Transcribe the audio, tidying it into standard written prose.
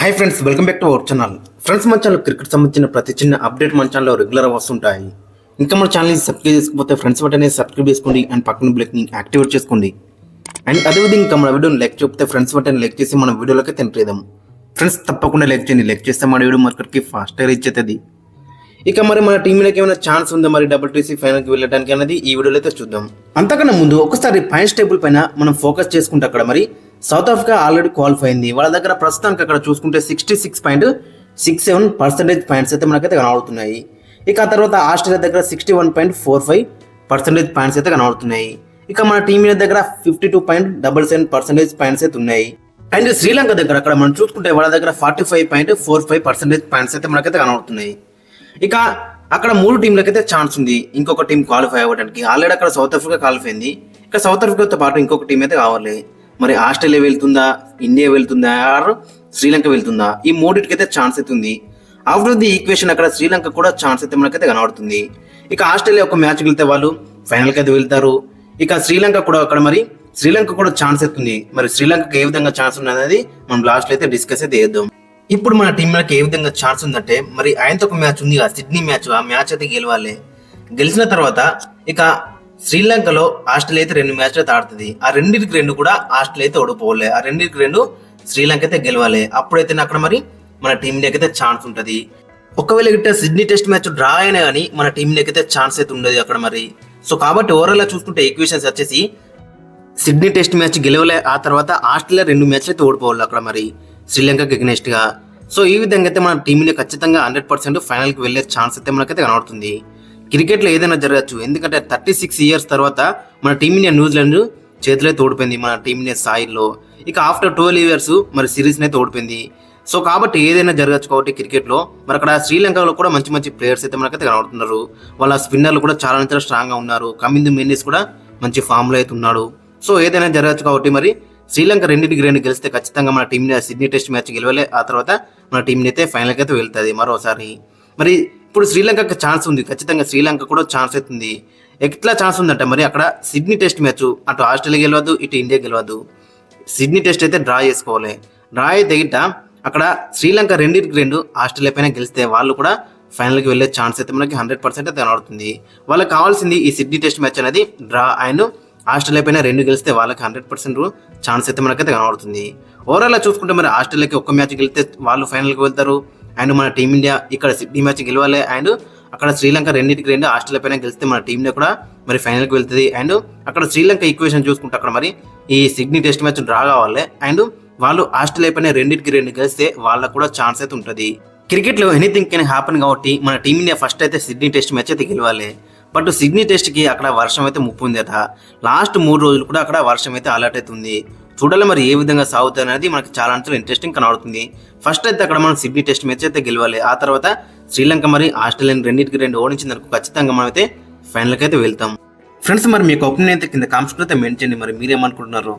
Hi friends, welcome back to our channel. Friends, మన channel cricket సంబంధించిన ప్రతి చిన్న అప్డేట్ మన ఛానల్లో రెగ్యులర్ వస్తుంటాయి. ఇంకా మన ఛానల్ని సబ్స్క్రైబ్ చేసుకోకపోతే ఫ్రెండ్స్ వెంటనే సబ్స్క్రైబ్ చేసుకోండి అండ్ పక్కన బెల్ని యాక్టివేట్ చేసుకోండి. అండ్ అదేవిధంగా ఇంకా మన వీడియోని లైక్ చేయకపోతే ఫ్రెండ్స్ వెంటనే లైక్ చేసి మన వీడియోలోకి తింటేద్దాం. ఫ్రెండ్స్, తప్పకుండా లైక్ చేయండి. లైక్ చేస్తే మన వీడియో మార్కెట్కి ఫాస్ట్గా రీచ్ అవుతుంది. ఇక మరి మన టీంలోకి ఏమైనా ఛాన్స్ ఉందా మరి WTC ఫైనల్కి వెళ్ళడానికి అనేది ఈ వీడియోలో అయితే చూద్దాం. అంతకన్నా ముందు ఒకసారి పాయింట్స్ టేబుల్ పైన మనం ఫోకస్ చేసుకుంటే అక్కడ మరి సౌత్ ఆఫ్రికా ఆల్రెడీ క్వాలిఫై అయింది. వాళ్ళ దగ్గర ప్రస్తుతానికి అక్కడ చూసుకుంటే 66.67% పాయింట్స్ అయితే మనకైతే కనబడుతున్నాయి. ఇక ఆ తర్వాత ఆస్ట్రేలియా దగ్గర 61.45% పాయింట్స్ అయితే కనబడుతున్నాయి. ఇక మన టీం దగ్గర 52.77% పాయింట్స్ అయితే ఉన్నాయి. అండ్ శ్రీలంక దగ్గర అక్కడ మనం చూసుకుంటే వాళ్ళ దగ్గర 45.45% పాయింట్స్ అయితే మనకైతే కనబడుతున్నాయి. ఇక అక్కడ మూడు టీంలకైతే ఛాన్స్ ఉంది ఇంకొక టీం క్వాలిఫై అవ్వడానికి. ఆల్రెడీ అక్కడ సౌత్ ఆఫ్రికా క్వాలిఫై అయింది. ఇక సౌత్ ఆఫ్రికాతో పాటు ఇంకొక టీం అయితే కావాలి. మరి ఆస్ట్రేలియా వెళ్తుందా, ఇండియా వెళ్తుందా, ఆర్ శ్రీలంక వెళ్తుందా? ఈ మూడింటికైతే ఛాన్స్ అయితే ఉంది. ఆఫ్టర్ ది ఈక్వేషన్ అక్కడ శ్రీలంక కూడా ఛాన్స్ అయితే మనకైతే కనబడుతుంది. ఇక ఆస్ట్రేలియా ఒక మ్యాచ్ వెళ్తే వాళ్ళు ఫైనల్కి అయితే వెళ్తారు. ఇక శ్రీలంక కూడా అక్కడ మరి శ్రీలంక కూడా ఛాన్స్ అవుతుంది. మరి శ్రీలంకకి ఏ విధంగా ఛాన్స్ ఉన్నది మనం లాస్ట్లో అయితే డిస్కస్ అయితే చేద్దాం. ఇప్పుడు మన టీం మనకి ఏ విధంగా ఛాన్స్ ఉందంటే మరి ఆయనతో ఒక మ్యాచ్ ఉంది, సిడ్నీ మ్యాచ్. ఆ మ్యాచ్ అయితే గెలవాలి. గెలిచిన తర్వాత ఇక శ్రీలంకలో ఆస్ట్రేలియా అయితే 2 మ్యాచ్లు అయితే ఆడుతుంది. ఆ రెండింటికి 2 కూడా ఆస్ట్రేలియా అయితే ఓడిపోవాలి. ఆ రెండింటికి 2 శ్రీలంక అయితే గెలవాలి. అప్పుడైతే అక్కడ మరి మన టీం అయితే ఛాన్స్ ఉంటుంది. ఒకవేళ గిట్ట సిడ్నీ టెస్ట్ మ్యాచ్ డ్రా అయినా కానీ మన టీం అయితే ఛాన్స్ అయితే ఉండదు అక్కడ మరి. సో కాబట్టి ఓవరాల్ చూసుకుంటే ఈక్వేషన్స్ వచ్చేసి సిడ్నీ టెస్ట్ మ్యాచ్ గెలవలే, ఆ తర్వాత ఆస్ట్రేలియా 2 మ్యాచ్లు అయితే ఓడిపోవాలి అక్కడ మరి శ్రీలంకకి ఎగ్నెస్ట్ గా. సో ఈ విధంగా అయితే మన టీం ఖచ్చితంగా 100% ఫైనల్కి వెళ్ళే ఛాన్స్ అయితే మనకైతే కనబడుతుంది. క్రికెట్లో ఏదైనా జరగచ్చు, ఎందుకంటే 36 ఇయర్స్ తర్వాత మన టీమిండియా న్యూజిలాండ్ చేతిలో అయితే ఓడిపోయింది మన టీమిండియా స్థాయిలో. ఇక ఆఫ్టర్ 12 ఇయర్స్ మరి సిరీస్ని అయితే ఓడిపోయింది. సో కాబట్టి ఏదైనా జరగచ్చు. కాబట్టి క్రికెట్లో మరి అక్కడ శ్రీలంకలో కూడా మంచి మంచి ప్లేయర్స్ అయితే మనకైతే కనబడుతున్నారు. వాళ్ళ స్పిన్నర్లు కూడా చాలా స్ట్రాంగ్గా ఉన్నారు. కమిందు మెన్నిస్ కూడా మంచి ఫామ్లో అయితే ఉన్నాడు. సో ఏదైనా జరగచ్చు. కాబట్టి మరి శ్రీలంక 2 గెలిస్తే ఖచ్చితంగా మన టీం సిడ్నీ టెస్ట్ మ్యాచ్ గెలవలే, ఆ తర్వాత మన టీం అయితే ఫైనల్కి అయితే వెళ్తుంది మరోసారి. మరి ఇప్పుడు శ్రీలంకకి ఛాన్స్ ఉంది, ఖచ్చితంగా శ్రీలంక కూడా ఛాన్స్ అవుతుంది. ఎట్లా ఛాన్స్ ఉందంటే మరి అక్కడ సిడ్నీ టెస్ట్ మ్యాచ్ అటు ఆస్ట్రేలియా గెలవద్దు, ఇటు ఇండియా గెలవద్దు. సిడ్నీ టెస్ట్ అయితే డ్రా చేసుకోవాలి. డ్రా అయితే గిట్ట అక్కడ శ్రీలంక 2 ఆస్ట్రేలియా పైన గెలిస్తే వాళ్ళు కూడా ఫైనల్కి వెళ్ళే ఛాన్స్ అయితే మనకి 100% అయితే కనబడుతుంది. వాళ్ళకి కావాల్సింది ఈ సిడ్నీ టెస్ట్ మ్యాచ్ అనేది డ్రా అండ్ ఆస్ట్రేలియా పైన 2 గెలిస్తే వాళ్ళకి 100% ఛాన్స్ అయితే మనకైతే కనబడుతుంది. ఓవరాల్ చూసుకుంటే మరి ఆస్ట్రేలియాకి ఒక్క మ్యాచ్ గెలిస్తే వాళ్ళు ఫైనల్కి వెళ్తారు. అండ్ మన టీమిండియా ఇక్కడ సిడ్నీ మ్యాచ్ గెలవాలి. అండ్ అక్కడ శ్రీలంక 2 ఆస్ట్రేలియా పైన గెలిస్తే మన టీంలో కూడా మరి ఫైనల్కి వెళ్తుంది. అండ్ అక్కడ శ్రీలంక ఈక్వేషన్ చూసుకుంటే అక్కడ మరి ఈ సిడ్నీ టెస్ట్ మ్యాచ్ డ్రా కావాలి. అండ్ వాళ్ళు ఆస్ట్రేలియా పైన 2 గెలిస్తే వాళ్ళకు కూడా ఛాన్స్ అయితే ఉంటుంది. క్రికెట్లో ఎనీథింగ్ కెన్ హ్యాపన్ కాబట్టి మన టీమిండియా ఫస్ట్ అయితే సిడ్నీ టెస్ట్ మ్యాచ్ అయితే గెలవాలి. బట్ సిడ్నీ టెస్ట్కి అక్కడ వర్షం అయితే ముప్పు ఉంది అట. లాస్ట్ 3 రోజులు కూడా అక్కడ వర్షం అయితే అలర్ట్ అవుతుంది. చూడాలి మరి ఏ విధంగా సాగుతుంది అనేది మనకి చాలా ఇంట్రెస్టింగ్ కనబడుతుంది. ఫస్ట్ అయితే అక్కడ మనం సిడ్నీ టెస్ట్ మ్యాచ్ అయితే గెలవాలి. ఆ తర్వాత శ్రీలంక మరి ఆస్ట్రేలియా 2 ఓడించిందనుకో ఖచ్చితంగా మనం అయితే ఫైనల్కి అయితే వెళ్తాం. ఫ్రెండ్స్, మరి మీకు ఒపీనియన్ అయితే కింద కామెంట్స్లో అయితే మెన్షన్ చేయండి. మరి మీరేమనుకుంటున్నారు?